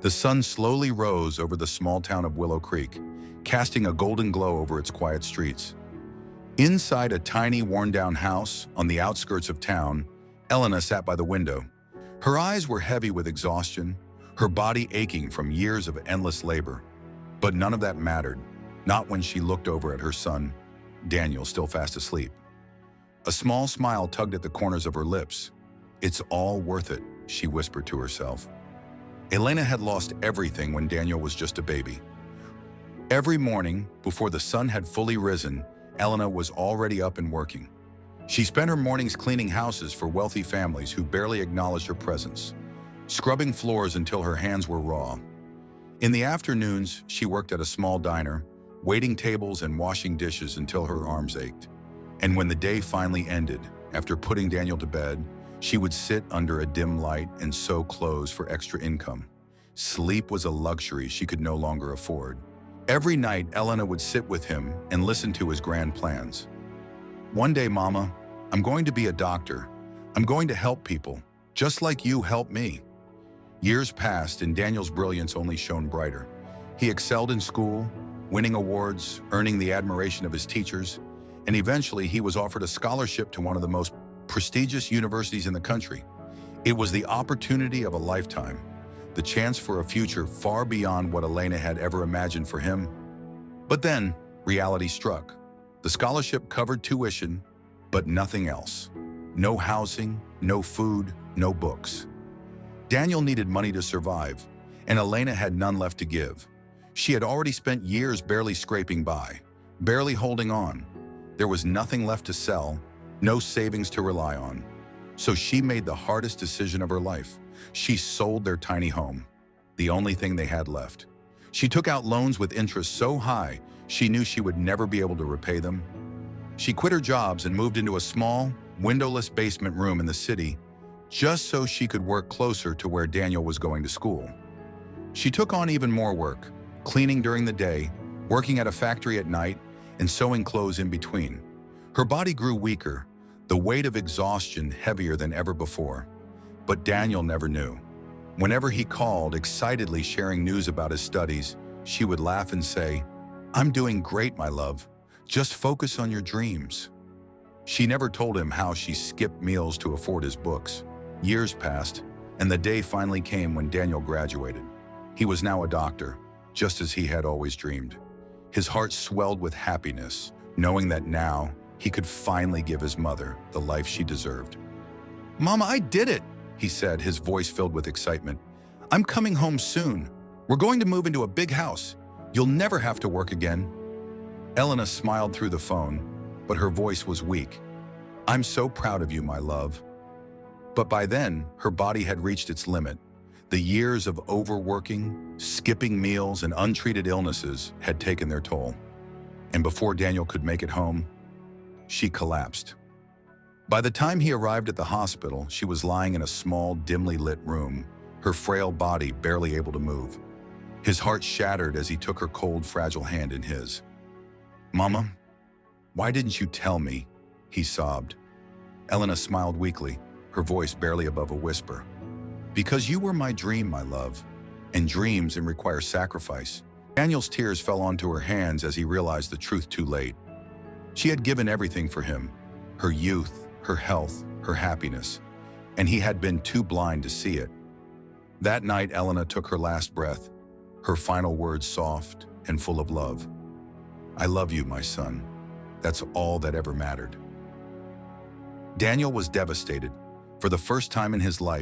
The sun slowly rose over the small town of Willow Creek, casting a golden glow over its quiet streets. Inside a tiny, worn-down house on the outskirts of town, Elena sat by the window. Her eyes were heavy with exhaustion, her body aching from years of endless labor. But none of that mattered, not when she looked over at her son, Daniel, still fast asleep. A small smile tugged at the corners of her lips. "It's all worth it," she whispered to herself. Elena had lost everything when Daniel was just a baby. Every morning, before the sun had fully risen, Elena was already up and working. She spent her mornings cleaning houses for wealthy families who barely acknowledged her presence, scrubbing floors until her hands were raw. In the afternoons, she worked at a small diner, waiting tables and washing dishes until her arms ached. And when the day finally ended, after putting Daniel to bed, she would sit under a dim light and sew clothes for extra income. Sleep was a luxury she could no longer afford. Every night, Elena would sit with him and listen to his grand plans. "One day, Mama, I'm going to be a doctor. I'm going to help people, just like you helped me." Years passed and Daniel's brilliance only shone brighter. He excelled in school, winning awards, earning the admiration of his teachers, and eventually he was offered a scholarship to one of the most prestigious universities in the country. It was the opportunity of a lifetime, the chance for a future far beyond what Elena had ever imagined for him. But then, reality struck. The scholarship covered tuition, but nothing else. No housing, no food, no books. Daniel needed money to survive, and Elena had none left to give. She had already spent years barely scraping by, barely holding on. There was nothing left to sell, no savings to rely on. So she made the hardest decision of her life. She sold their tiny home, the only thing they had left. She took out loans with interest so high, she knew she would never be able to repay them. She quit her jobs and moved into a small, windowless basement room in the city, just so she could work closer to where Daniel was going to school. She took on even more work, cleaning during the day, working at a factory at night, and sewing clothes in between. Her body grew weaker, the weight of exhaustion heavier than ever before. But Daniel never knew. Whenever he called, excitedly sharing news about his studies, she would laugh and say, "I'm doing great, my love. Just focus on your dreams." She never told him how she skipped meals to afford his books. Years passed, and the day finally came when Daniel graduated. He was now a doctor, just as he had always dreamed. His heart swelled with happiness, knowing that now he could finally give his mother the life she deserved. "Mama, I did it," he said, his voice filled with excitement. "I'm coming home soon. We're going to move into a big house. You'll never have to work again." Elena smiled through the phone, but her voice was weak. "I'm so proud of you, my love." But by then, her body had reached its limit. The years of overworking, skipping meals, and untreated illnesses had taken their toll. And before Daniel could make it home, she collapsed. By the time he arrived at the hospital, she was lying in a small, dimly lit room, her frail body barely able to move. His heart shattered as he took her cold, fragile hand in his. "Mama, why didn't you tell me?" he sobbed. Elena smiled weakly, her voice barely above a whisper. "Because you were my dream, my love, and dreams require sacrifice." Daniel's tears fell onto her hands as he realized the truth too late. She had given everything for him, her youth, her health, her happiness, and he had been too blind to see it. That night, Elena took her last breath, her final words soft and full of love. "I love you, my son. That's all that ever mattered." Daniel was devastated. For the first time in his life,